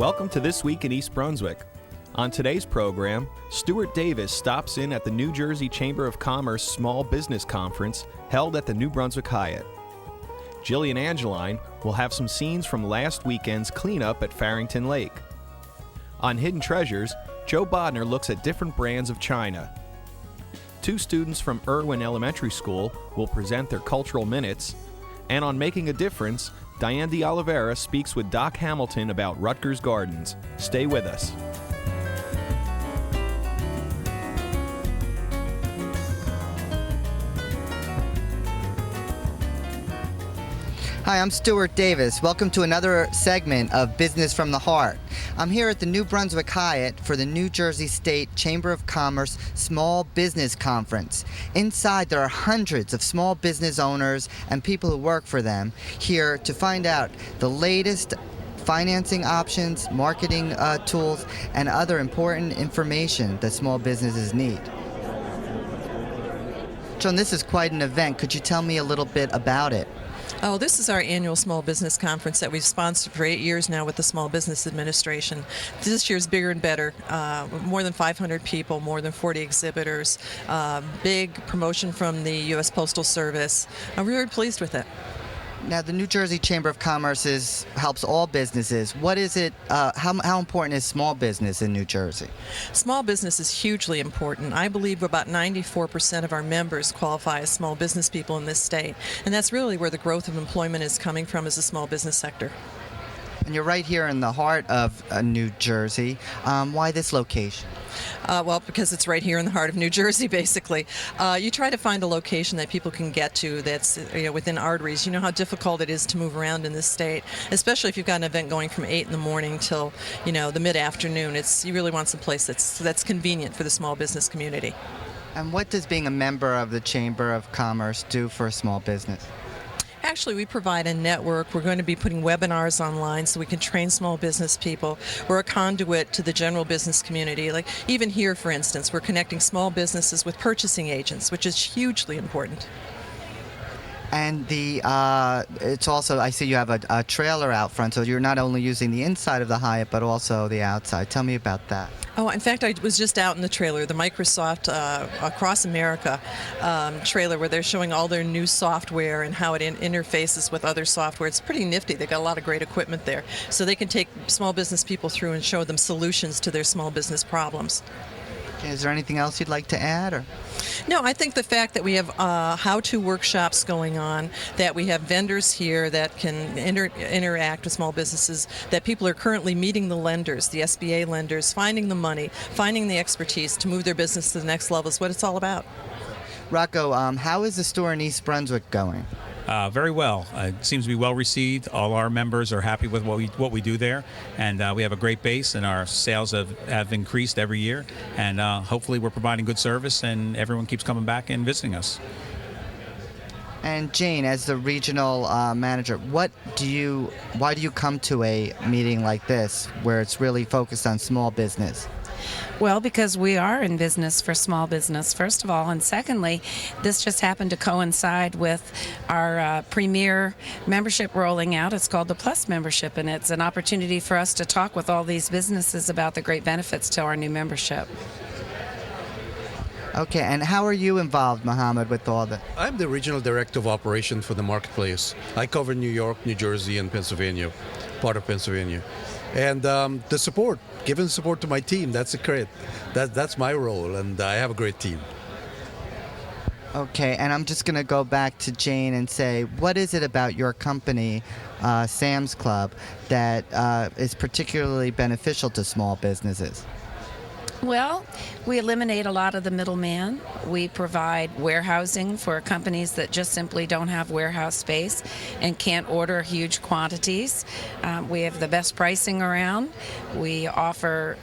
Welcome to This Week in East Brunswick. On today's program, Stuart Davis stops in at the New Jersey Chamber of Commerce Small Business Conference held at the New Brunswick Hyatt. Jillian Angeline will have some scenes from last weekend's cleanup at Farrington Lake. On Hidden Treasures, Joe Bodner looks at different brands of china. Two students from Irwin Elementary School will present their cultural minutes. And on Making a Difference, Diane de Oliveira speaks with Doc Hamilton about Rutgers Gardens. Stay with us. Hi, I'm Stuart Davis. Welcome to another segment of Business from the Heart. I'm here at the New Brunswick Hyatt for the New Jersey State Chamber of Commerce Small Business Conference. Inside, there are hundreds of small business owners and people who work for them here to find out the latest financing options, marketing tools, and other important information that small businesses need. John, this is quite an event. Could you tell me a little bit about it? Oh, this is our annual small business conference that we've sponsored for 8 years now with the Small Business Administration. This year's bigger and better. More than 500 people, more than 40 exhibitors, big promotion from the U.S. Postal Service. I'm really pleased with it. Now, the New Jersey Chamber of Commerce helps all businesses. What is it? How important is small business in New Jersey? Small business is hugely important. I believe about 94% of our members qualify as small business people in this state, and that's really where the growth of employment is coming from, is the small business sector. And you're right here in the heart of New Jersey. Why this location? Well, because it's right here in the heart of New Jersey, basically. You try to find a location that people can get to that's within arteries. You know how difficult it is to move around in this state, especially if you've got an event going from 8 in the morning till the mid-afternoon. You really want some place that's convenient for the small business community. And what does being a member of the Chamber of Commerce do for a small business? Actually, we provide a network. We're going to be putting webinars online so we can train small business people. We're a conduit to the general business community. Like even here, for instance, we're connecting small businesses with purchasing agents, which is hugely important. And it's also, I see you have a trailer out front, so you're not only using the inside of the Hyatt, but also the outside. Tell me about that. Oh, in fact, I was just out in the trailer, the Microsoft Across America trailer, where they're showing all their new software and how it interfaces with other software. It's pretty nifty. They've got a lot of great equipment there. So they can take small business people through and show them solutions to their small business problems. Is there anything else you'd like to add? Or? No, I think the fact that we have how-to workshops going on, that we have vendors here that can interact with small businesses, that people are currently meeting the lenders, the SBA lenders, finding the money, finding the expertise to move their business to the next level is what it's all about. Rocco, how is the store in East Brunswick going? Very well. It seems to be well received. All our members are happy with what we do there, and we have a great base, and our sales have increased every year, and hopefully we're providing good service, and everyone keeps coming back and visiting us. And Jane, as the regional manager, why do you come to a meeting like this where it's really focused on small business? Well, because we are in business for small business, first of all, and secondly, this just happened to coincide with our premier membership rolling out. It's called the Plus membership, and it's an opportunity for us to talk with all these businesses about the great benefits to our new membership. Okay, and how are you involved, Mohammed, with all that? I'm the Regional Director of Operations for the Marketplace. I cover New York, New Jersey, and Pennsylvania, part of Pennsylvania. And the support, giving support to my team, that's that's my role, and I have a great team. Okay, and I'm just going to go back to Jane and say, what is it about your company, Sam's Club, that is particularly beneficial to small businesses? Well, we eliminate a lot of the middleman. We provide warehousing for companies that just simply don't have warehouse space and can't order huge quantities. We have the best pricing around. We offer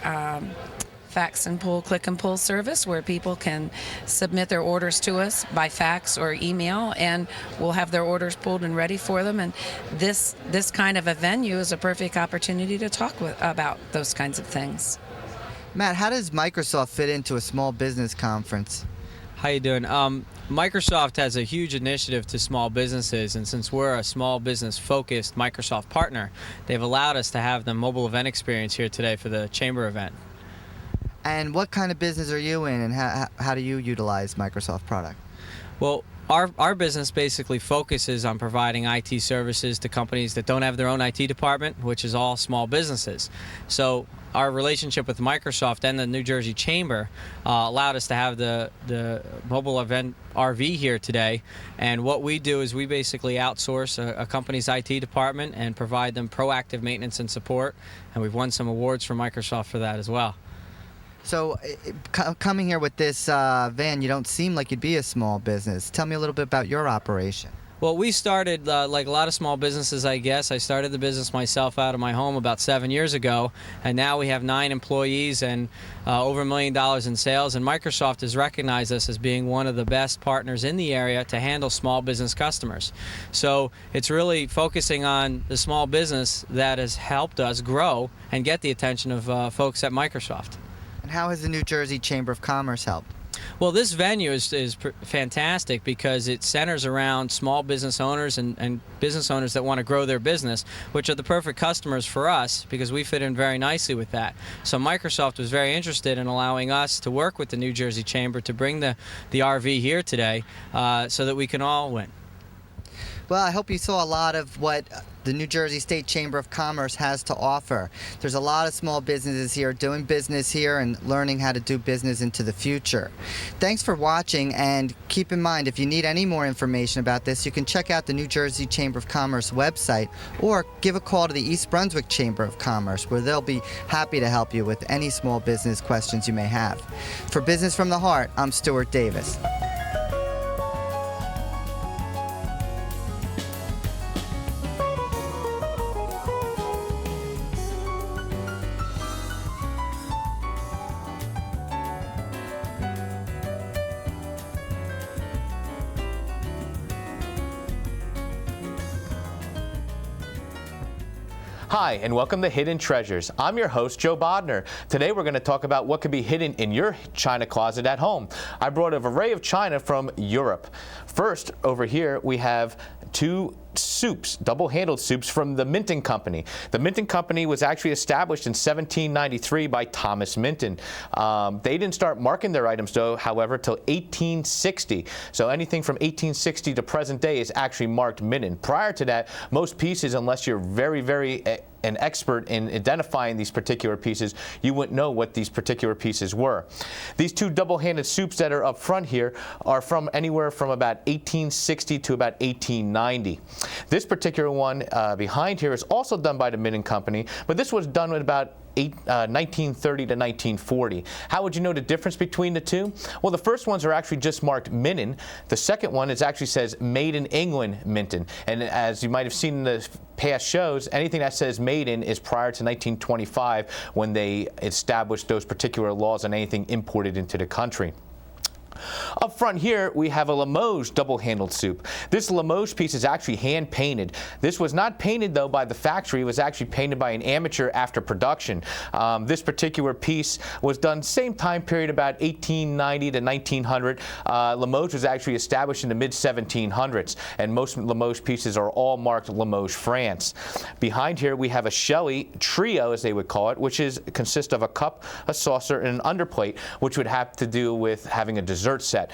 fax and pull, click and pull service where people can submit their orders to us by fax or email, and we'll have their orders pulled and ready for them. And this kind of a venue is a perfect opportunity to talk about those kinds of things. Matt, how does Microsoft fit into a small business conference? How you doing? Microsoft has a huge initiative to small businesses, and since we're a small business-focused Microsoft partner, they've allowed us to have the mobile event experience here today for the Chamber event. And what kind of business are you in, and how do you utilize Microsoft product? Well, our business basically focuses on providing IT services to companies that don't have their own IT department, which is all small businesses. So our relationship with Microsoft and the New Jersey Chamber allowed us to have the mobile event RV here today. And what we do is we basically outsource a company's IT department and provide them proactive maintenance and support. And we've won some awards from Microsoft for that as well. So coming here with this van, you don't seem like you'd be a small business. Tell me a little bit about your operation. Well, we started, like a lot of small businesses, I guess. I started the business myself out of my home about 7 years ago, and now we have 9 employees and over $1 million in sales, and Microsoft has recognized us as being one of the best partners in the area to handle small business customers. So it's really focusing on the small business that has helped us grow and get the attention of folks at Microsoft. And how has the New Jersey Chamber of Commerce helped? Well, this venue is fantastic because it centers around small business owners and business owners that want to grow their business, which are the perfect customers for us because we fit in very nicely with that. So Microsoft was very interested in allowing us to work with the New Jersey Chamber to bring the RV here today so that we can all win. Well, I hope you saw a lot of what the New Jersey State Chamber of Commerce has to offer. There's a lot of small businesses here doing business here and learning how to do business into the future. Thanks for watching, and keep in mind, if you need any more information about this, you can check out the New Jersey Chamber of Commerce website or give a call to the East Brunswick Chamber of Commerce, where they'll be happy to help you with any small business questions you may have. For Business from the Heart, I'm Stuart Davis. Hi, and welcome to Hidden Treasures. I'm your host, Joe Bodner. Today we're going to talk about what could be hidden in your china closet at home. I brought an array of china from Europe. First, over here, we have 2 soups, double-handled soups from the Minton Company. The Minton Company was actually established in 1793 by Thomas Minton. They didn't start marking their items, though, however, till 1860. So anything from 1860 to present day is actually marked Minton. Prior to that, most pieces, unless you're very an expert in identifying these particular pieces, you wouldn't know what these particular pieces were. These 2 double-handed soups that are up front here are from anywhere from about 1860 to about 1890. This particular one behind here is also done by the Minton Company, but this was done with about 1930 to 1940. How would you know the difference between the 2? Well, the first ones are actually just marked Minton. The second one actually says Made in England Minton. And as you might have seen in the past shows, anything that says Made in is prior to 1925 when they established those particular laws on anything imported into the country. Up front here, we have a Limoges double-handled soup. This Limoges piece is actually hand-painted. This was not painted, though, by the factory. It was actually painted by an amateur after production. This particular piece was done same time period, about 1890 to 1900. Limoges was actually established in the mid-1700s, and most Limoges pieces are all marked Limoges, France. Behind here, we have a Shelley trio, as they would call it, which consists of a cup, a saucer, and an underplate, which would have to do with having a dessert set.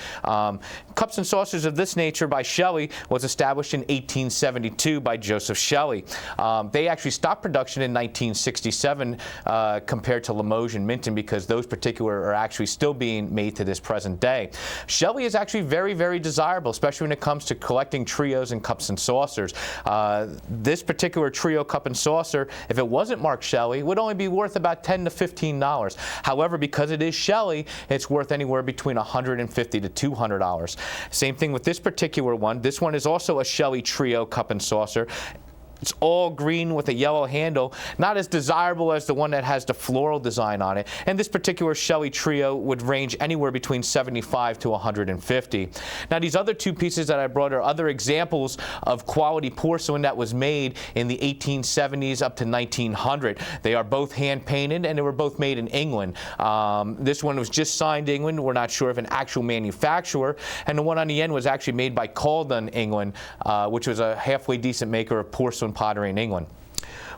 Cups and saucers of this nature by Shelley was established in 1872 by Joseph Shelley. They actually stopped production in 1967 compared to Limoges and Minton, because those particular are actually still being made to this present day. Shelley is actually very desirable, especially when it comes to collecting trios and cups and saucers. This particular trio cup and saucer, if it wasn't marked Shelley, would only be worth about $10 to $15. However, because it is Shelley, it's worth anywhere between $150 to $200. Same thing with this particular one. This one is also a Shelley trio cup and saucer. It's all green with a yellow handle, not as desirable as the one that has the floral design on it. And this particular Shelly Trio would range anywhere between $75 to $150. Now, these other two pieces that I brought are other examples of quality porcelain that was made in the 1870s up to 1900. They are both hand painted, and they were both made in England. This one was just signed England. We're not sure of an actual manufacturer. And the one on the end was actually made by Calden, England, which was a halfway decent maker of porcelain pottery in England.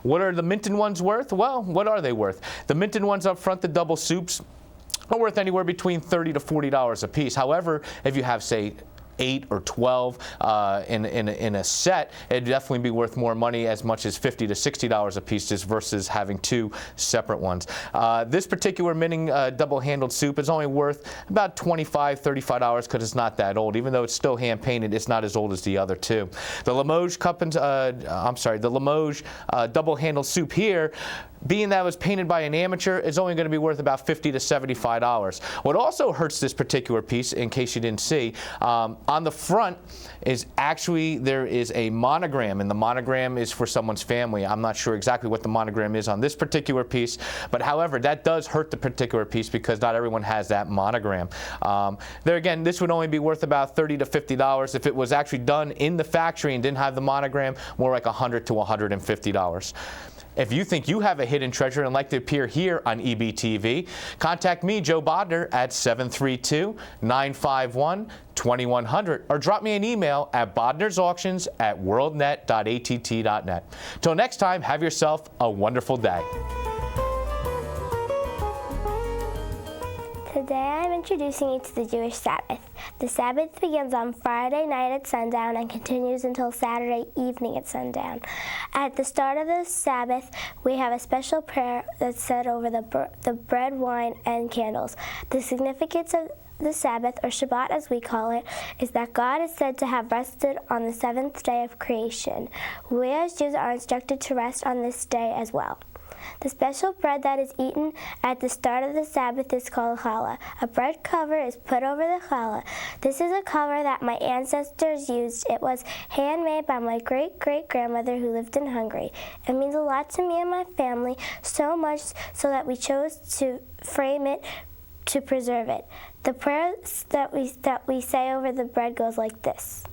What are the Minton ones worth? Well, what are they worth? The Minton ones up front, the double soups, are worth anywhere between $30 to $40 a piece. However, if you have, say, 8 or 12 in a set, it'd definitely be worth more money, as much as $50 to $60 a piece, just versus having two separate ones. This particular Minning double-handled soup is only worth about $25, $35 because it's not that old. Even though it's still hand painted, it's not as old as the other two. The Limoges the Limoges double-handled soup here, being that it was painted by an amateur, is only going to be worth about $50 to $75. What also hurts this particular piece, in case you didn't see, on the front is actually, there is a monogram, and the monogram is for someone's family. I'm not sure exactly what the monogram is on this particular piece, but however, that does hurt the particular piece because not everyone has that monogram. There again, this would only be worth about $30 to $50. If it was actually done in the factory and didn't have the monogram, more like $100 to $150. If you think you have a hidden treasure and like to appear here on EBTV, contact me, Joe Bodner, at 732-951-2100, or drop me an email at bodnersauctions@worldnet.att.net. Till next time, have yourself a wonderful day. Today I'm introducing you to the Jewish Sabbath. The Sabbath begins on Friday night at sundown and continues until Saturday evening at sundown. At the start of the Sabbath, we have a special prayer that's said over the bread, wine, and candles. The significance of the Sabbath, or Shabbat as we call it, is that God is said to have rested on the seventh day of creation. We as Jews are instructed to rest on this day as well. The special bread that is eaten at the start of the Sabbath is called challah. A bread cover is put over the challah. This is a cover that my ancestors used. It was handmade by my great-great-grandmother who lived in Hungary. It means a lot to me and my family, so much so that we chose to frame it to preserve it. The prayer that we say over the bread goes like this.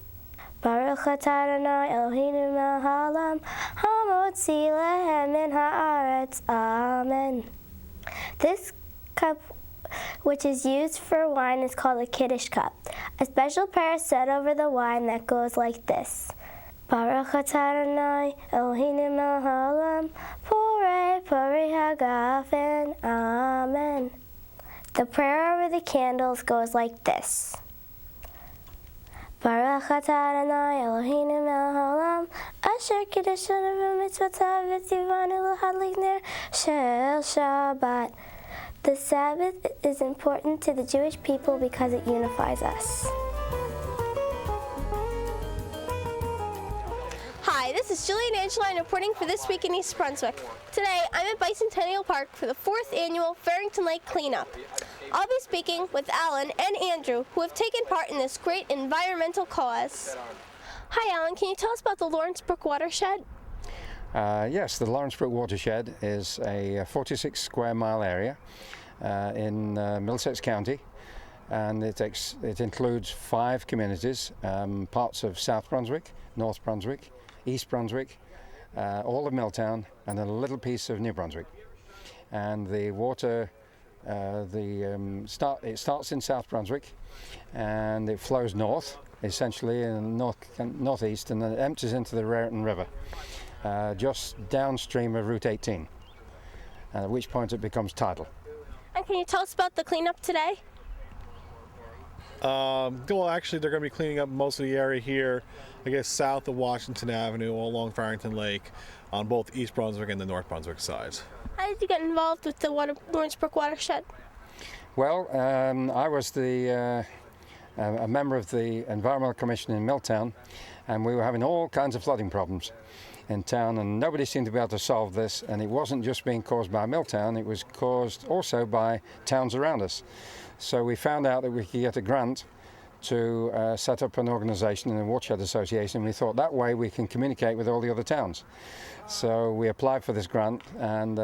Baruch atah Adonai Eloheinu melech haolam, hamotzi lehem min haaretz. Amen. This cup, which is used for wine, is called a Kiddush cup. A special prayer is said over the wine that goes like this. Baruch atah Adonai Eloheinu melech haolam, porei porei hagafen. Amen. The prayer over the candles goes like this. Baruch atah Adonai Eloheinu melech haolam, asher kiddushanu b'mitzvotav v'tzivanu l'hadlik ner shel Shabbat. The Sabbath is important to the Jewish people because it unifies us. Hi, this is Jillian Angeline reporting for This Week in East Brunswick. Today, I'm at Bicentennial Park for the 4th annual Farrington Lake Cleanup. I'll be speaking with Alan and Andrew, who have taken part in this great environmental cause. Hi, Alan. Can you tell us about the Lawrence Brook watershed? Yes, the Lawrence Brook watershed is a 46 square mile area in Middlesex County, and it includes 5 communities, parts of South Brunswick, North Brunswick, East Brunswick, all of Milltown, and a little piece of New Brunswick. And the water, it starts in South Brunswick, and it flows north, essentially in northeast, and then it empties into the Raritan River, just downstream of Route 18, at which point it becomes tidal. And can you tell us about the cleanup today? Well, actually, they're going to be cleaning up most of the area here, I guess, south of Washington Avenue, all along Farrington Lake, on both East Brunswick and the North Brunswick sides. How did you get involved with the Lawrence Brook watershed? Well, I was a member of the Environmental Commission in Milltown, and we were having all kinds of flooding problems in town, and nobody seemed to be able to solve this. And it wasn't just being caused by Milltown, it was caused also by towns around us. So we found out that we could get a grant to set up an organization in the Watershed Association. We thought that way we can communicate with all the other towns. So we applied for this grant, and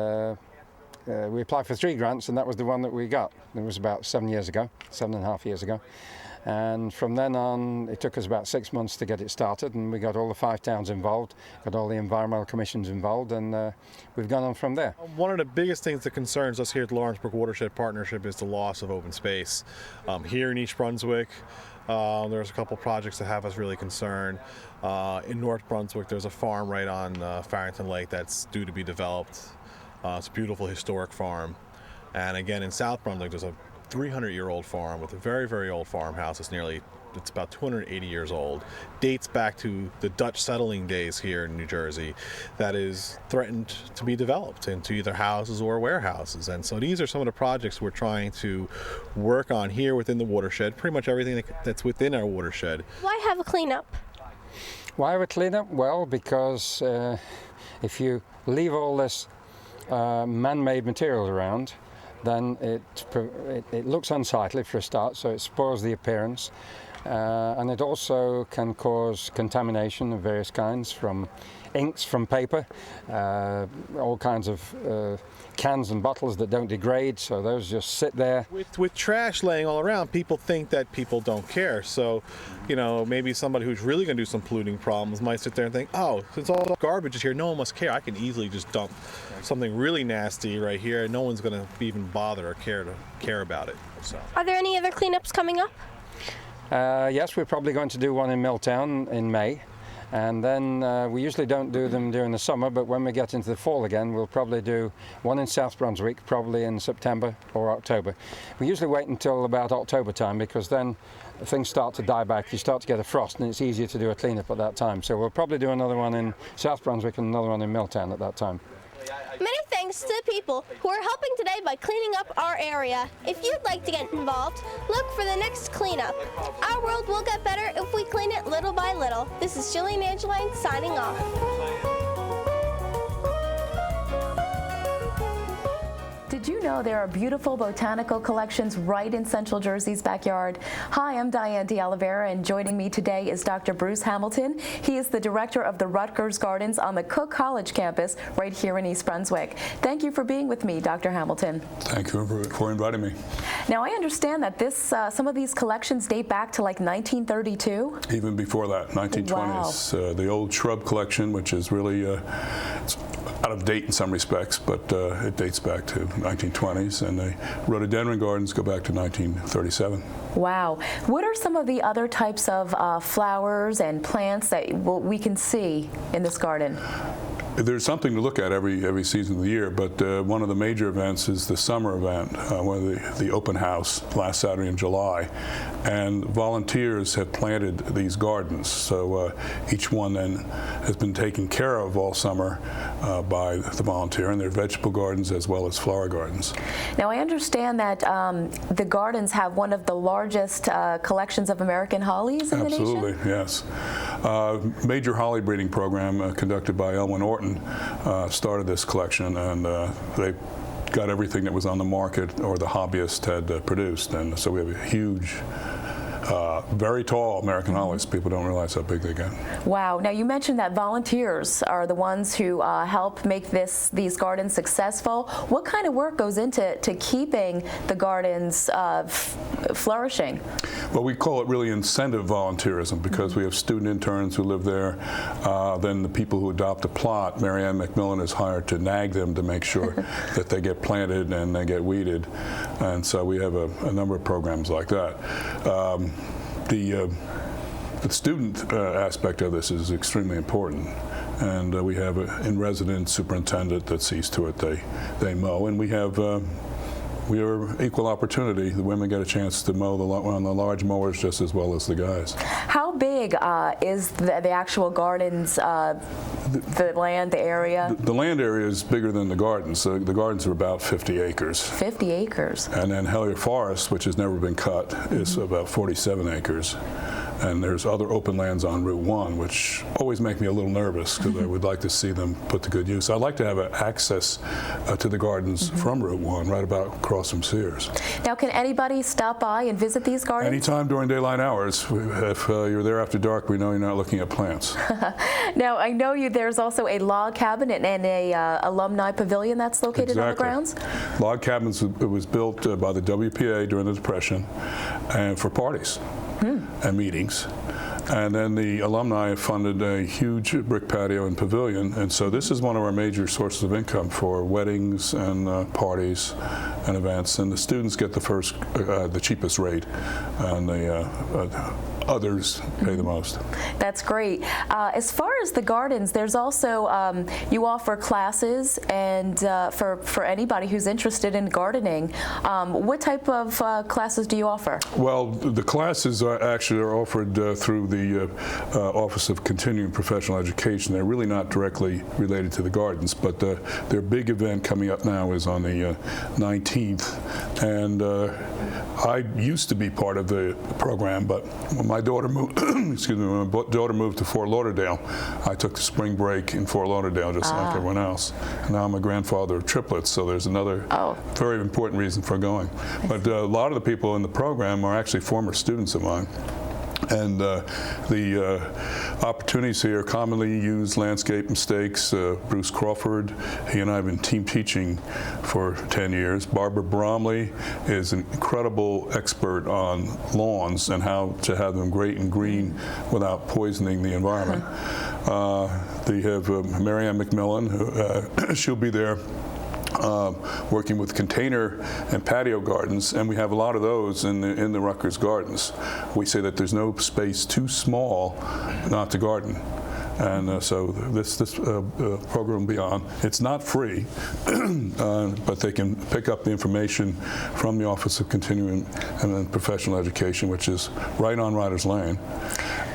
we applied for 3 grants, and that was the one that we got. It was about 7.5 years ago. And from then on, it took us about 6 months to get it started, and we got all the 5 towns involved, got all the environmental commissions involved, and we've gone on from there. One of the biggest things that concerns us here at the Lawrence Brook Watershed Partnership is the loss of open space. Here in East Brunswick, there's a couple projects that have us really concerned. In North Brunswick, there's a farm right on Farrington Lake that's due to be developed. It's a beautiful historic farm. And again, in South Brunswick, there's a 300-year-old farm with a very, very old farmhouse. It's about 280 years old. Dates back to the Dutch settling days here in New Jersey. That is threatened to be developed into either houses or warehouses. And so these are some of the projects we're trying to work on here within the watershed. Pretty much everything that's within our watershed. Why have a cleanup? Why have a cleanup? Well, because if you leave all this man-made materials around, then it looks unsightly for a start, so it spoils the appearance. And it also can cause contamination of various kinds, from inks from paper, all kinds of cans and bottles that don't degrade, so those just sit there. With trash laying all around, people think that people don't care. So, maybe somebody who's really going to do some polluting problems might sit there and think, oh, since all the garbage is here, no one must care. I can easily just dump something really nasty right here, and no one's going to even bother or care about it. So. Are there any other cleanups coming up? Yes, we're probably going to do one in Milltown in May. And then we usually don't do them during the summer, but when we get into the fall again, we'll probably do one in South Brunswick, probably in September or October. We usually wait until about October time, because then things start to die back. You start to get a frost, and it's easier to do a cleanup at that time. So we'll probably do another one in South Brunswick and another one in Milltown at that time. Many thanks to the people who are helping today by cleaning up our area. If you'd like to get involved, look for the next cleanup. Our world will get better if we clean it little by little. This is Jillian Angeline signing off. Did you know there are beautiful botanical collections right in Central Jersey's backyard? Hi, I'm Diane de Oliveira, and joining me today is Dr. Bruce Hamilton. He is the director of the Rutgers Gardens on the Cook College campus right here in East Brunswick. Thank you for being with me, Dr. Hamilton. Thank you for inviting me. Now, I understand that some of these collections date back to like 1932? Even before that, 1920s. Wow. The old shrub collection, which is really it's out of date in some respects, but it dates back to 1920s, and the rhododendron gardens go back to 1937. Wow. What are some of the other types of flowers and plants that we can see in this garden? There's something to look at every season of the year, but one of the major events is the summer event, the open house last Saturday in July, and volunteers have planted these gardens. So each one then has been taken care of all summer by the volunteer, and they're vegetable gardens as well as flower gardens. Now, I understand that the gardens have one of the largest collections of American hollies in the nation? Absolutely, yes. Major holly breeding program conducted by Elwyn Orton started this collection, and they got everything that was on the market or the hobbyist had produced, and so we have a huge very tall American hollies. People don't realize how big they get. Wow. Now, you mentioned that volunteers are the ones who help make these gardens successful. What kind of work goes into keeping the gardens flourishing? Well, we call it really incentive volunteerism, because we have student interns who live there. Then the people who adopt a plot, Mary Ann McMillan is hired to nag them to make sure that they get planted and they get weeded. And so we have a number of programs like that. The student aspect of this is extremely important, and we have an in-resident superintendent that sees to it they mow, and we are equal opportunity. The women get a chance to mow on the large mowers just as well as the guys. How big is the actual gardens, the land, the area? The land area is bigger than the gardens. The gardens are about 50 acres. 50 acres. And then Hellier Forest, which has never been cut, is about 47 acres. And there's other open lands on Route 1, which always make me a little nervous because I would like to see them put to good use. I'd like to have access to the gardens from Route 1, right about across from Sears. Now, can anybody stop by and visit these gardens? Anytime during daylight hours. If you're there after dark, we know you're not looking at plants. Now, I know there's also a log cabin and a alumni pavilion that's located on the grounds? Log cabins, it was built by the WPA during the Depression and for parties and meetings. And then the alumni funded a huge brick patio and pavilion, and so this is one of our major sources of income for weddings and parties and events. And the students get the cheapest rate, and the others pay the most. That's great. As far as the gardens, there's also you offer classes, and for anybody who's interested in gardening, what type of classes do you offer? Well, the classes are offered through the Office of Continuing Professional Education. They're really not directly related to the gardens, but their big event coming up now is on the 19th, and I used to be part of the program, but when my daughter moved, when my daughter moved to Fort Lauderdale, I took the spring break in Fort Lauderdale just like everyone else. And now I'm a grandfather of triplets, so there's another very important reason for going. But a lot of the people in the program are actually former students of mine. And the opportunities here commonly use landscape mistakes. Bruce Crawford, he and I have been team teaching for 10 years. Barbara Bromley is an incredible expert on lawns and how to have them great and green without poisoning the environment. They have Marianne McMillan, who, she'll be there working with container and patio gardens, and we have a lot of those in the Rutgers gardens. We say that there's no space too small not to garden. And so this program will be on. It's not free, but they can pick up the information from the Office of Continuing and Professional Education, which is right on Riders Lane.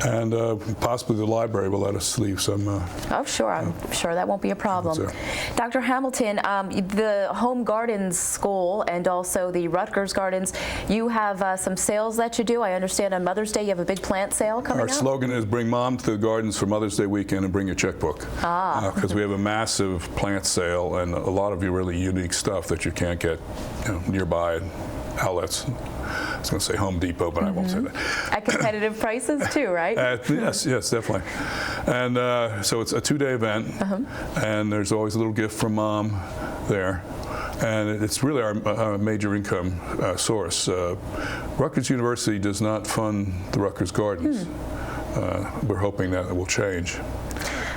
And possibly the library will let us leave some. Oh, sure. I'm sure that won't be a problem. Dr. Hamilton, the Home Gardens School and also the Rutgers Gardens, you have some sales that you do. I understand on Mother's Day you have a big plant sale coming up. Our slogan is bring mom to the gardens for Mother's Day weekend and bring your checkbook. Because we have a massive plant sale and a lot of really unique stuff that you can't get nearby outlets. I was going to say Home Depot, but I won't say that. At competitive prices too, right? Yes, definitely. And so it's a 2-day event, and there's always a little gift from mom there. And it's really our major income source. Rutgers University does not fund the Rutgers Gardens. We're hoping that it will change.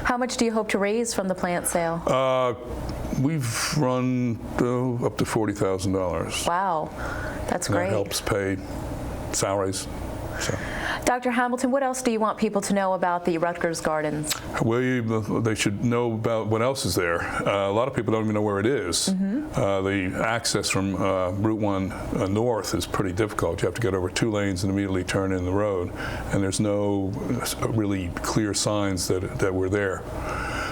How much do you hope to raise from the plant sale? We've run up to $40,000. Wow, that's great. That helps pay salaries. So. Dr. Hamilton, what else do you want people to know about the Rutgers Gardens? Well, they should know about what else is there. A lot of people don't even know where it is. The access from Route 1 north is pretty difficult. You have to get over 2 lanes and immediately turn in the road, and there's no really clear signs that we're there.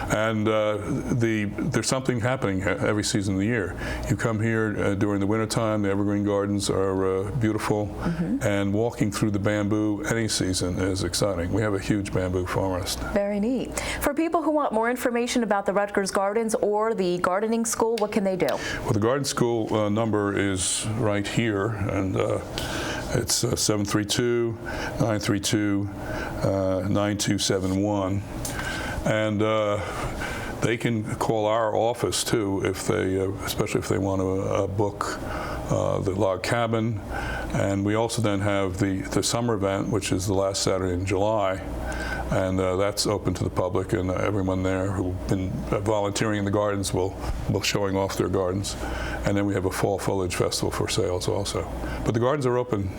And there's something happening every season of the year. You come here during the wintertime, the evergreen gardens are beautiful, and walking through the bamboo any season is exciting. We have a huge bamboo forest. Very neat. For people who want more information about the Rutgers Gardens or the gardening school, what can they do? Well, the garden school number is right here, and it's 732-932-9271. And they can call our office too, if they, especially if they want to book the log cabin. And we also then have the summer event, which is the last Saturday in July, and that's open to the public, and everyone there who've been volunteering in the gardens will showing off their gardens. And then we have a fall foliage festival for sales also. But the gardens are open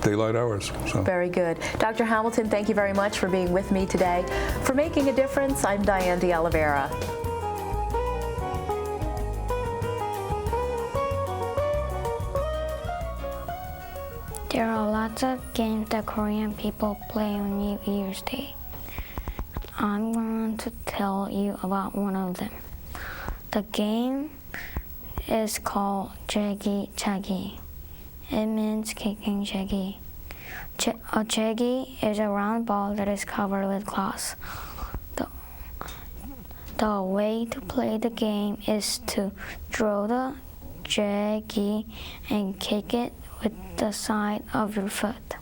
daylight hours. So. Very good. Dr. Hamilton, thank you very much for being with me today. For Making a Difference, I'm Diane de Oliveira. There are lots of games that Korean people play on New Year's Day. I'm going to tell you about one of them. The game is called Jaggy Jaggy. It means kicking Jaggy. A jaggy is a round ball that is covered with glass. The way to play the game is to throw the jaggy and kick it with the side of your foot.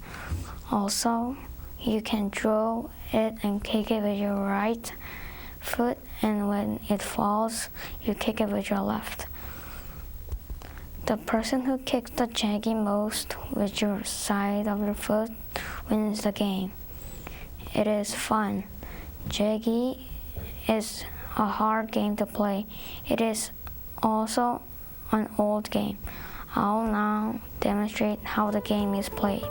Also, you can throw it and kick it with your right foot, and when it falls, you kick it with your left. The person who kicks the jaggy most with your side of your foot wins the game. It is fun. Jaggy is a hard game to play. It is also an old game. I'll now demonstrate how the game is played.